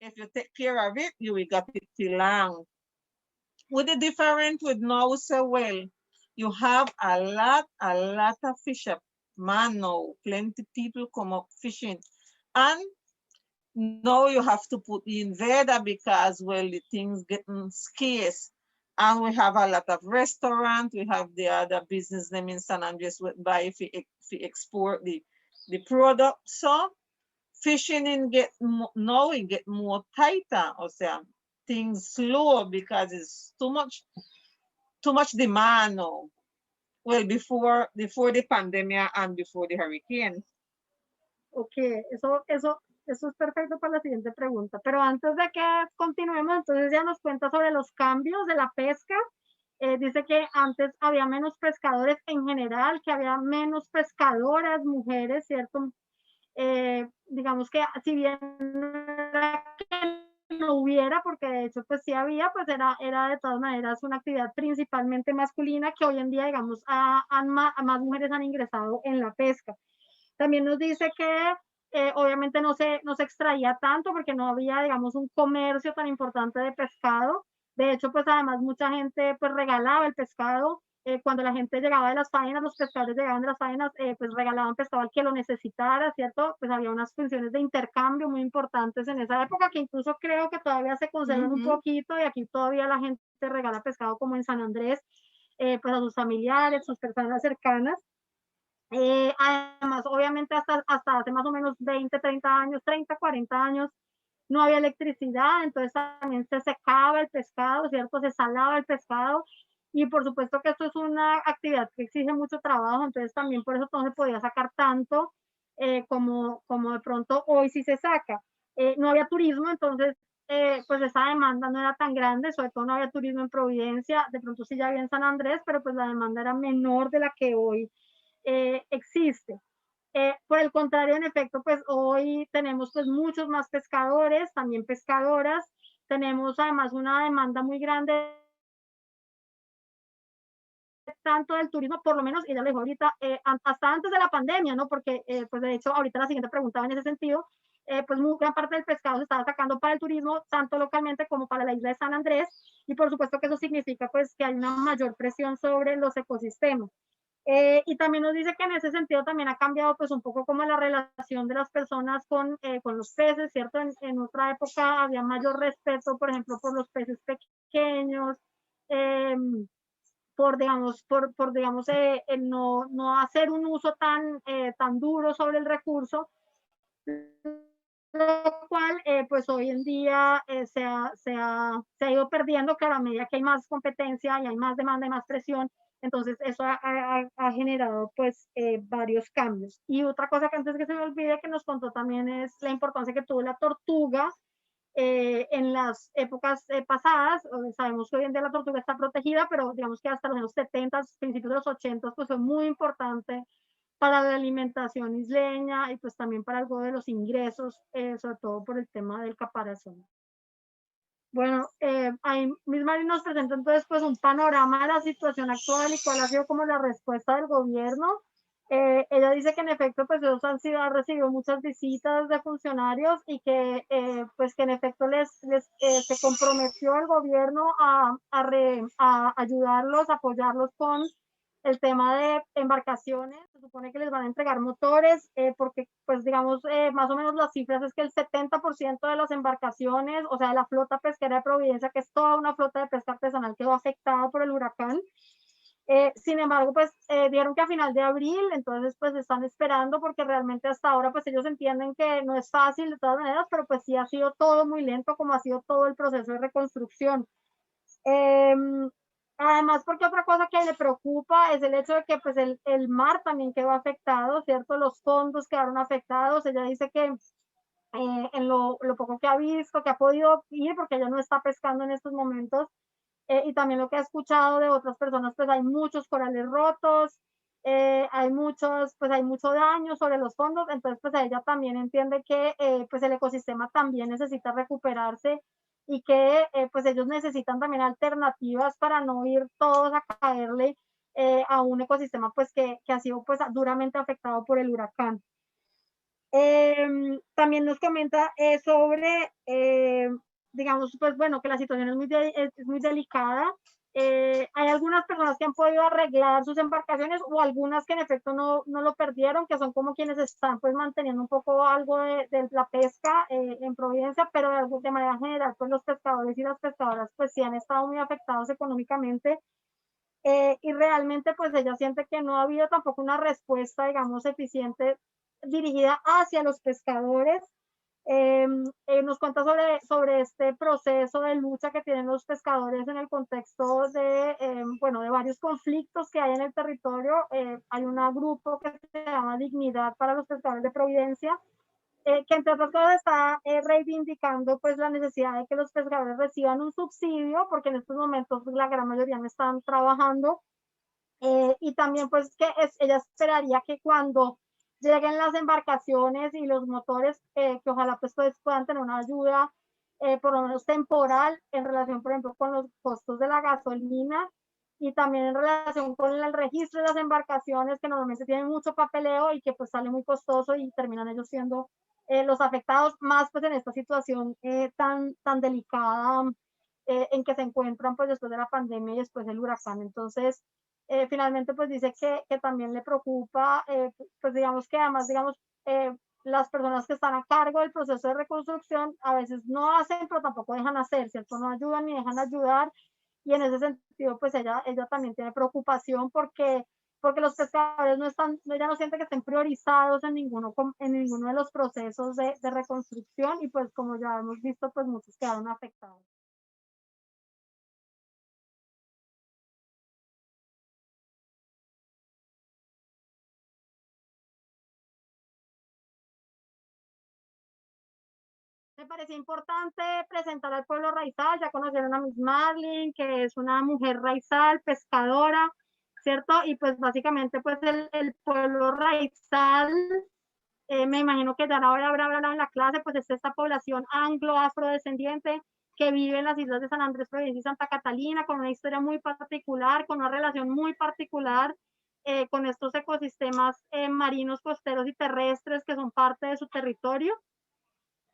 If you take care of it, you will get it till long. With the different with now, so well, you have a lot of fish up. Man, no, plenty people come up fishing. And now you have to put in there because, well, the things getting scarce. And we have a lot of restaurants. We have the other business them in San Andres with buy if we export the product. So fishing in get now it get more tighter. Or say things slow because it's too much demand now. Well, before the pandemic and before the hurricane. Ok, eso es perfecto para la siguiente pregunta. Pero antes de que continuemos, entonces ya nos cuenta sobre los cambios de la pesca. Dice que antes había menos pescadores en general, que había menos pescadoras mujeres, ¿cierto? Digamos que si bien no hubiera, porque de hecho pues sí había, pues era de todas maneras una actividad principalmente masculina que hoy en día, digamos, a más mujeres han ingresado en la pesca. También nos dice que obviamente no se extraía tanto porque no había, digamos, un comercio tan importante de pescado. De hecho, pues además mucha gente pues regalaba el pescado. Cuando la gente llegaba de las faenas, los pescadores llegaban de las faenas, pues regalaban pescado al que lo necesitara, ¿cierto? Pues había unas funciones de intercambio muy importantes en esa época que incluso creo que todavía se conservan un poquito y aquí todavía la gente regala pescado como en San Andrés, pues a sus familiares, sus personas cercanas. Además, obviamente hasta hace más o menos 20, 30 años, 30, 40 años, no había electricidad, entonces también se secaba el pescado, ¿cierto? Se salaba el pescado y por supuesto que esto es una actividad que exige mucho trabajo, entonces también por eso no se podía sacar tanto como de pronto hoy sí se saca. No había turismo, entonces pues esa demanda no era tan grande, sobre todo no había turismo en Providencia, de pronto sí ya había en San Andrés, pero pues la demanda era menor de la que hoy existe. Por el contrario, en efecto, pues hoy tenemos pues muchos más pescadores, también pescadoras, tenemos además una demanda muy grande tanto del turismo, por lo menos, ella lo dijo ahorita, hasta antes de la pandemia, ¿no? Porque, pues de hecho, ahorita la siguiente pregunta va en ese sentido, pues muy gran parte del pescado se estaba sacando para el turismo, tanto localmente como para la isla de San Andrés, y por supuesto que eso significa pues que hay una mayor presión sobre los ecosistemas. Y también nos dice que en ese sentido también ha cambiado pues un poco como la relación de las personas con los peces, ¿cierto? En otra época había mayor respeto, por ejemplo, por los peces pequeños, eh, digamos, no hacer un uso tan duro sobre el recurso, lo cual pues hoy en día se ha ido perdiendo, claro, a medida que hay más competencia y hay más demanda y más presión, entonces eso ha generado pues varios cambios. Y otra cosa que antes que se me olvide que nos contó también es la importancia que tuvo la tortuga en las épocas pasadas. Sabemos que hoy en día la tortuga está protegida, pero digamos que hasta los años 70, principios de los 80, pues fue muy importante para la alimentación isleña y pues también para algo de los ingresos, sobre todo por el tema del caparazón. Bueno, ahí misma nos presenta entonces pues un panorama de la situación actual y cuál ha sido como la respuesta del gobierno. Ella dice que en efecto pues ellos ha recibido muchas visitas de funcionarios y que pues que en efecto se comprometió el gobierno a ayudarlos, a apoyarlos con el tema de embarcaciones. Se supone que les van a entregar motores, porque pues digamos, más o menos las cifras es que el 70% de las embarcaciones, o sea, de la flota pesquera de Providencia, que es toda una flota de pesca artesanal, quedó afectada por el huracán. Sin embargo, pues dieron que a final de abril, entonces pues están esperando porque realmente hasta ahora pues ellos entienden que no es fácil de todas maneras, pero pues sí ha sido todo muy lento como ha sido todo el proceso de reconstrucción. Eh, Además, porque otra cosa que le preocupa es el hecho de que pues el mar también quedó afectado, ¿cierto? Los fondos quedaron afectados. Ella dice que en lo poco que ha visto, que ha podido ir, porque ella no está pescando en estos momentos, y también lo que ha escuchado de otras personas, pues hay muchos corales rotos, hay mucho daño sobre los fondos, entonces pues ella también entiende que pues el ecosistema también necesita recuperarse y que pues ellos necesitan también alternativas para no ir todos a caerle a un ecosistema pues que ha sido pues duramente afectado por el huracán. También nos comenta sobre, digamos, pues bueno, que la situación es muy delicada. Hay algunas personas que han podido arreglar sus embarcaciones o algunas que en efecto no lo perdieron, que son como quienes están pues manteniendo un poco algo de la pesca en Providencia, pero de manera general pues los pescadores y las pescadoras pues sí han estado muy afectados económicamente. Y realmente pues ella siente que no ha habido tampoco una respuesta, digamos, eficiente dirigida hacia los pescadores. Nos cuenta sobre este proceso de lucha que tienen los pescadores en el contexto de, bueno, de varios conflictos que hay en el territorio. Hay un grupo que se llama Dignidad para los Pescadores de Providencia, que entre otras cosas está reivindicando pues la necesidad de que los pescadores reciban un subsidio, porque en estos momentos pues, la gran mayoría no están trabajando. Y también pues que ella esperaría que cuando lleguen las embarcaciones y los motores, que ojalá pues puedan tener una ayuda por lo menos temporal en relación, por ejemplo, con los costos de la gasolina y también en relación con el registro de las embarcaciones, que normalmente tienen mucho papeleo y que pues sale muy costoso y terminan ellos siendo los afectados, más pues en esta situación tan delicada en que se encuentran pues después de la pandemia y después del huracán. Entonces, finalmente pues dice que también le preocupa, pues digamos que además, digamos, las personas que están a cargo del proceso de reconstrucción a veces no hacen, pero tampoco dejan hacer, ¿cierto? No ayudan ni dejan ayudar, y en ese sentido pues ella también tiene preocupación porque los pescadores no están, ella no siente que estén priorizados en ninguno de los procesos de reconstrucción, y pues como ya hemos visto pues muchos quedaron afectados. Me parecía importante presentar al pueblo raizal. Ya conocieron a Miss Marlin, que es una mujer raizal, pescadora, ¿cierto? Y pues básicamente pues el pueblo raizal, me imagino que ya ahora habrá hablado en la clase, pues es esta población anglo-afrodescendiente que vive en las islas de San Andrés, Providencia y Santa Catalina, con una historia muy particular, con una relación muy particular con estos ecosistemas marinos, costeros y terrestres que son parte de su territorio.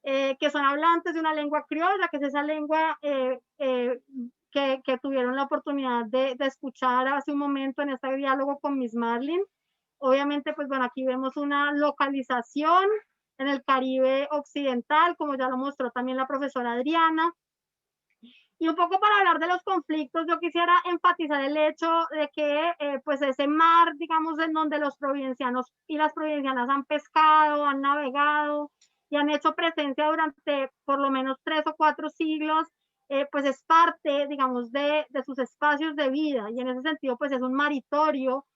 Que son hablantes de una lengua criolla, que es esa lengua que tuvieron la oportunidad de escuchar hace un momento en este diálogo con Miss Marlin. Obviamente, pues bueno, aquí vemos una localización en el Caribe occidental, como ya lo mostró también la profesora Adriana. Y un poco para hablar de los conflictos, yo quisiera enfatizar el hecho de que pues ese mar, digamos, en donde los provincianos y las provincianas han pescado, han navegado y han hecho presencia durante por lo menos 3 o 4 siglos, pues es parte, digamos, de sus espacios de vida, y en ese sentido pues es un maritorio,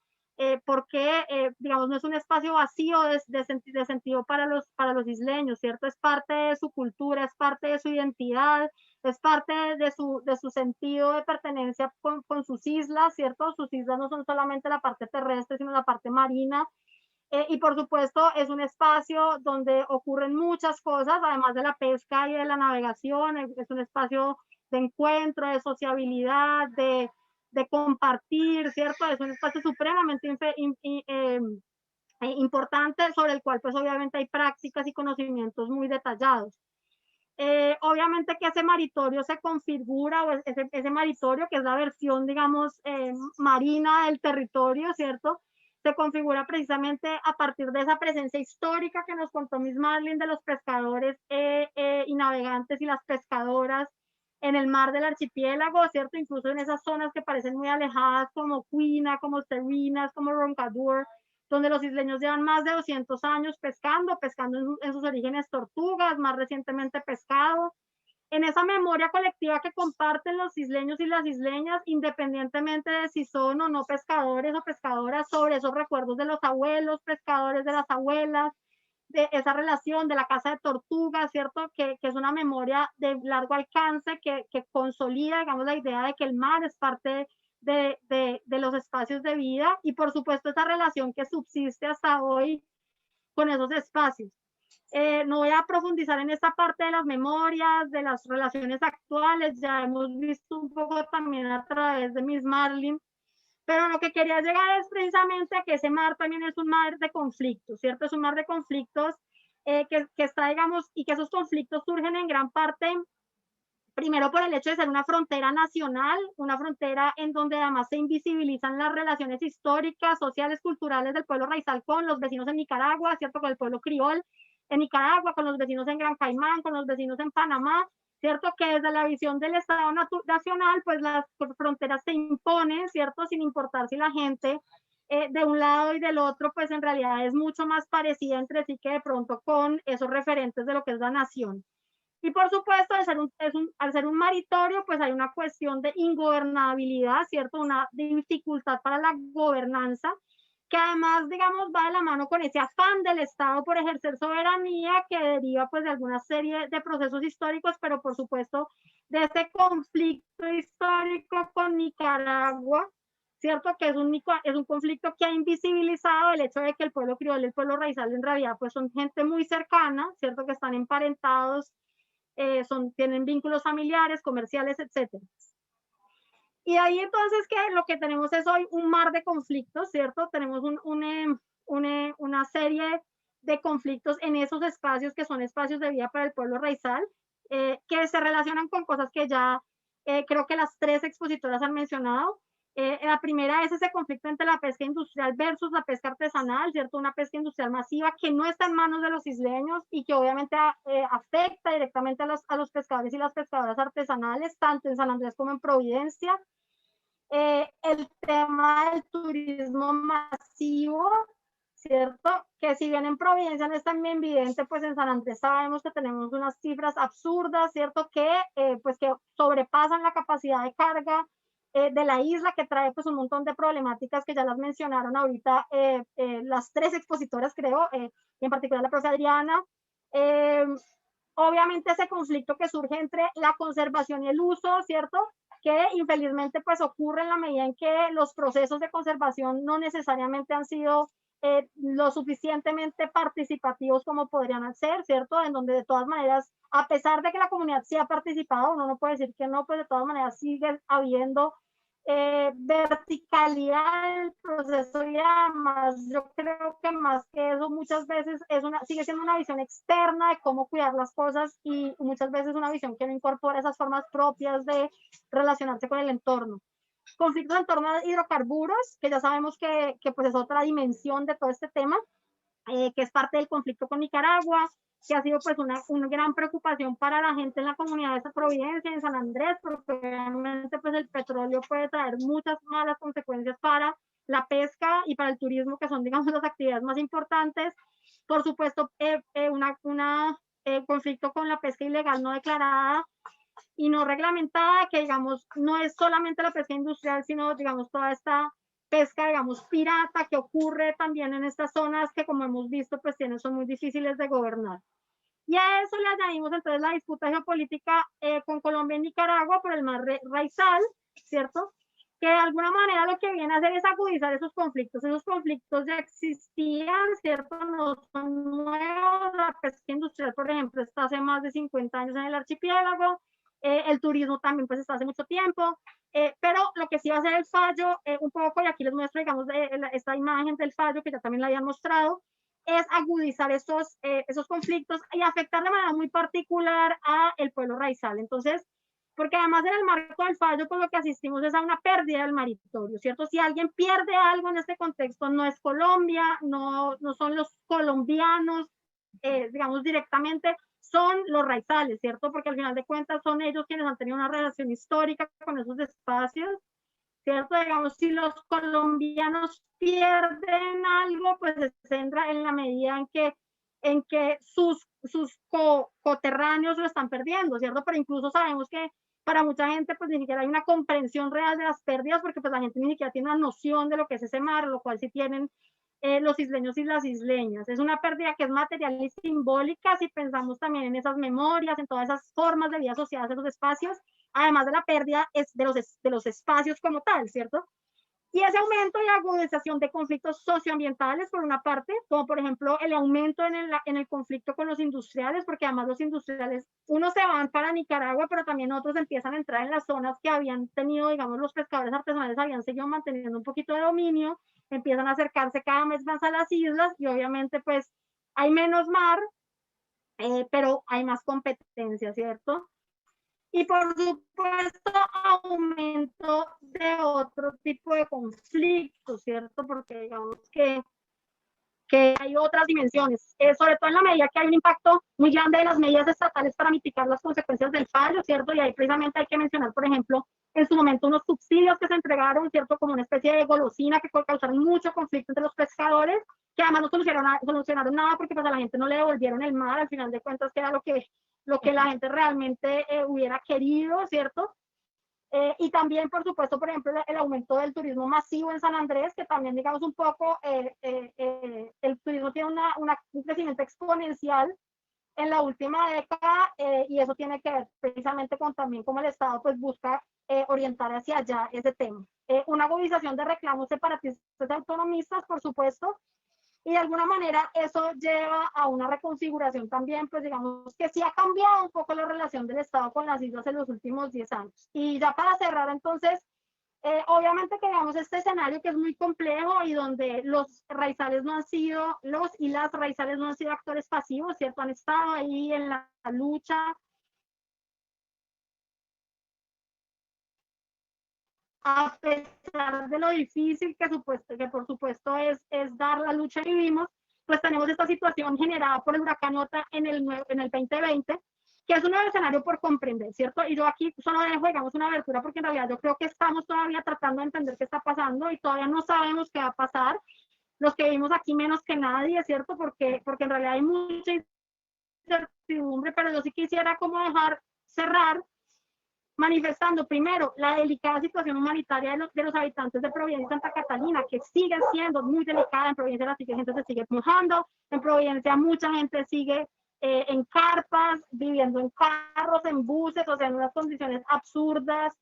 porque, digamos, no es un espacio vacío de sentido para los isleños, ¿cierto? Es parte de su cultura, es parte de su identidad, es parte de su sentido de pertenencia con sus islas, ¿cierto? Sus islas no son solamente la parte terrestre, sino la parte marina. Y por supuesto es un espacio donde ocurren muchas cosas, además de la pesca y de la navegación. Es un espacio de encuentro, de sociabilidad, de compartir, ¿cierto? Es un espacio supremamente importante, sobre el cual pues obviamente hay prácticas y conocimientos muy detallados. Obviamente que ese maritorio se configura, o ese maritorio, que es la versión, digamos, marina del territorio, ¿cierto? Se configura precisamente a partir de esa presencia histórica que nos contó Miss Marlin de los pescadores y navegantes y las pescadoras en el mar del archipiélago, ¿cierto? Incluso en esas zonas que parecen muy alejadas, como Quina, como Serinas, como Roncador, donde los isleños llevan más de 200 años pescando en sus orígenes tortugas, más recientemente pescado. En esa memoria colectiva que comparten los isleños y las isleñas, independientemente de si son o no pescadores o pescadoras, sobre esos recuerdos de los abuelos pescadores, de las abuelas, de esa relación de la casa de tortugas, ¿cierto? Que es una memoria de largo alcance que consolida, digamos, la idea de que el mar es parte de los espacios de vida, y por supuesto esa relación que subsiste hasta hoy con esos espacios. No voy a profundizar en esta parte de las memorias, de las relaciones actuales, ya hemos visto un poco también a través de Miss Marlin, pero lo que quería llegar es precisamente a que ese mar también es un mar de conflictos, ¿cierto? Es un mar de conflictos que está, digamos, y que esos conflictos surgen en gran parte, primero por el hecho de ser una frontera nacional, una frontera en donde además se invisibilizan las relaciones históricas, sociales, culturales del pueblo raizal con los vecinos en Nicaragua, ¿cierto? Con el pueblo criol en Nicaragua, con los vecinos en Gran Caimán, con los vecinos en Panamá, ¿cierto? Que desde la visión del Estado nacional, pues las fronteras se imponen, ¿cierto? Sin importar si la gente de un lado y del otro, pues en realidad es mucho más parecida entre sí que de pronto con esos referentes de lo que es la nación. Y por supuesto, al ser un maritorio, pues hay una cuestión de ingobernabilidad, ¿cierto? Una dificultad para la gobernanza, que además, digamos, va de la mano con ese afán del Estado por ejercer soberanía que deriva pues de alguna serie de procesos históricos, pero por supuesto de este conflicto histórico con Nicaragua, ¿cierto? Que es un conflicto que ha invisibilizado el hecho de que el pueblo criollo y el pueblo raizal en realidad pues son gente muy cercana, ¿cierto? Que están emparentados, tienen vínculos familiares, comerciales, etcétera. Y ahí entonces que lo que tenemos es hoy un mar de conflictos, ¿cierto? Tenemos una serie de conflictos en esos espacios que son espacios de vida para el pueblo raizal, que se relacionan con cosas que ya creo que las tres expositoras han mencionado. La primera es ese conflicto entre la pesca industrial versus la pesca artesanal, ¿cierto? Una pesca industrial masiva que no está en manos de los isleños y que obviamente afecta directamente a los pescadores y las pescadoras artesanales, tanto en San Andrés como en Providencia. El tema del turismo masivo, ¿cierto? Que si bien en Providencia no es tan bien evidente, pues en San Andrés sabemos que tenemos unas cifras absurdas, ¿cierto? Pues que sobrepasan la capacidad de carga de la isla, que trae pues un montón de problemáticas que ya las mencionaron ahorita las tres expositoras, creo, y en particular la profesora Adriana. Obviamente ese conflicto que surge entre la conservación y el uso, ¿cierto? Que infelizmente pues ocurre en la medida en que los procesos de conservación no necesariamente han sido lo suficientemente participativos como podrían ser, ¿cierto? En donde de todas maneras, a pesar de que la comunidad sí ha participado, uno no puede decir que no, pues de todas maneras sigue habiendo verticalidad en el proceso y además yo creo que más que eso muchas veces sigue siendo una visión externa de cómo cuidar las cosas y muchas veces una visión que no incorpora esas formas propias de relacionarse con el entorno. Conflictos en torno a hidrocarburos, que ya sabemos que pues es otra dimensión de todo este tema, que es parte del conflicto con Nicaragua, que ha sido pues una gran preocupación para la gente en la comunidad de Providencia, en San Andrés, porque obviamente pues el petróleo puede traer muchas malas consecuencias para la pesca y para el turismo, que son digamos las actividades más importantes. Por supuesto, conflicto con la pesca ilegal no declarada y no reglamentada, que digamos no es solamente la pesca industrial, sino digamos toda esta pesca, digamos, pirata que ocurre también en estas zonas que como hemos visto, pues son muy difíciles de gobernar. Y a eso le añadimos entonces la disputa geopolítica con Colombia y Nicaragua por el mar Raizal, ¿cierto? Que de alguna manera lo que viene a hacer es agudizar esos conflictos ya existían, ¿cierto? No son nuevos, la pesca industrial, por ejemplo, está hace más de 50 años en el archipiélago, el turismo también pues está hace mucho tiempo, pero lo que sí va a ser el fallo, un poco, y aquí les muestro, digamos, esta imagen del fallo que ya también la habían mostrado, es agudizar esos conflictos y afectar de manera muy particular a el pueblo raizal. Entonces, porque además en el marco del fallo, pues lo que asistimos es a una pérdida del maritorio, ¿cierto? Si alguien pierde algo en este contexto, no es Colombia, no son los colombianos, digamos directamente, son los raizales, ¿cierto? Porque al final de cuentas son ellos quienes han tenido una relación histórica con esos espacios, ¿cierto? Digamos, si los colombianos pierden algo, pues se entra en la medida en que sus coterráneos lo están perdiendo, ¿cierto? Pero incluso sabemos que para mucha gente pues ni siquiera hay una comprensión real de las pérdidas porque pues la gente ni siquiera tiene una noción de lo que es ese mar, lo cual sí tienen los isleños y las isleñas. Es una pérdida que es material y simbólica si pensamos también en esas memorias, en todas esas formas de vida asociadas a los espacios, además de la pérdida de los espacios como tal, ¿cierto? Y ese aumento y agudización de conflictos socioambientales, por una parte, como por ejemplo el aumento en el conflicto con los industriales, porque además los industriales, unos se van para Nicaragua, pero también otros empiezan a entrar en las zonas que habían tenido, digamos, los pescadores artesanales habían seguido manteniendo un poquito de dominio, empiezan a acercarse cada vez más a las islas y obviamente pues hay menos mar, pero hay más competencia, ¿cierto? Y por supuesto, aumento de otro tipo de conflictos, ¿cierto? Porque digamos que hay otras dimensiones, sobre todo en la medida que hay un impacto muy grande de las medidas estatales para mitigar las consecuencias del fallo, ¿cierto? Y ahí precisamente hay que mencionar, por ejemplo, en su momento unos subsidios que se entregaron, ¿cierto? Como una especie de golosina que causaron mucho conflicto entre los pescadores, que además no solucionaron nada porque pues a la gente no le devolvieron el mar, al final de cuentas que era lo que la gente realmente hubiera querido, ¿cierto? Y también, por supuesto, por ejemplo, el aumento del turismo masivo en San Andrés, que también, digamos, un poco, el turismo tiene un crecimiento exponencial en la última década y eso tiene que ver precisamente con también cómo el Estado pues busca orientar hacia allá ese tema. Una agudización de reclamos separatistas y autonomistas, por supuesto, y de alguna manera eso lleva a una reconfiguración también, pues digamos que sí ha cambiado un poco la relación del Estado con las islas en los últimos 10 años. Y ya para cerrar entonces, obviamente que digamos este escenario que es muy complejo y donde los raizales no han sido, los y las raizales no han sido actores pasivos, ¿cierto? Han estado ahí en la lucha, a pesar de lo difícil que por supuesto es dar la lucha que vivimos, pues tenemos esta situación generada por el huracán Ota en el 2020, que es un nuevo escenario por comprender, ¿cierto? Y yo aquí solo dejo, digamos, una abertura porque en realidad yo creo que estamos todavía tratando de entender qué está pasando y todavía no sabemos qué va a pasar. Los que vivimos aquí menos que nadie, ¿cierto? Porque en realidad hay mucha incertidumbre, pero yo sí quisiera como dejar cerrar manifestando primero la delicada situación humanitaria de los habitantes de Providencia y Santa Catalina, que sigue siendo muy delicada. En Providencia la gente se sigue mojando, en Providencia mucha gente sigue en carpas, viviendo en carros, en buses, o sea, en unas condiciones absurdas,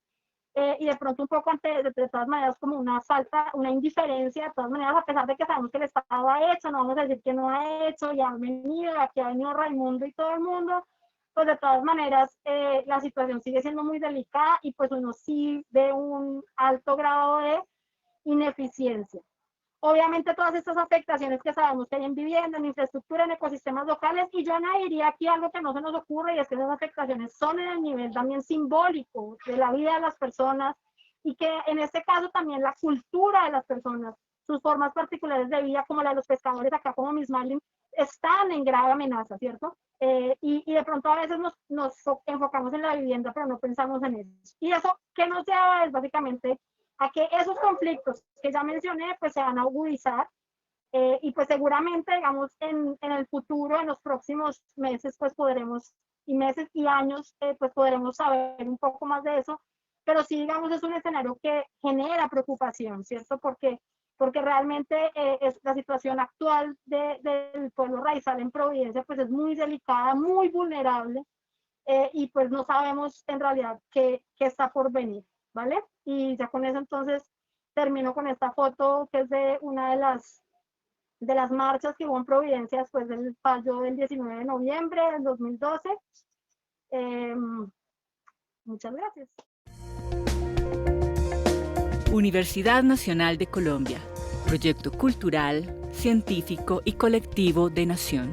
y de pronto un poco de todas maneras como una falta, una indiferencia, de todas maneras, a pesar de que sabemos que el Estado ha hecho, no vamos a decir que no ha hecho, y han venido, aquí ha venido Raimundo y todo el mundo, pues de todas maneras la situación sigue siendo muy delicada y pues uno sí ve un alto grado de ineficiencia. Obviamente todas estas afectaciones que sabemos que hay en vivienda, en infraestructura, en ecosistemas locales, y yo añadiría aquí algo que no se nos ocurre, y es que esas afectaciones son en el nivel también simbólico de la vida de las personas, y que en este caso también la cultura de las personas, sus formas particulares de vida, como la de los pescadores acá, como Miss Marlin, están en grave amenaza, ¿cierto? Y de pronto a veces nos enfocamos en la vivienda, pero no pensamos en eso. Y eso que nos lleva es básicamente a que esos conflictos que ya mencioné pues se van a agudizar y pues seguramente digamos en el futuro, en los próximos meses pues podremos, y meses y años pues podremos saber un poco más de eso, pero sí digamos es un escenario que genera preocupación, ¿cierto? Porque realmente es la situación actual del pueblo raizal en Providencia pues es muy delicada, muy vulnerable y pues no sabemos en realidad qué está por venir, ¿vale? Y ya con eso entonces termino con esta foto que es de una de las marchas que hubo en Providencia después del fallo del 19 de noviembre del 2012. Muchas gracias. Universidad Nacional de Colombia, proyecto cultural, científico y colectivo de Nación.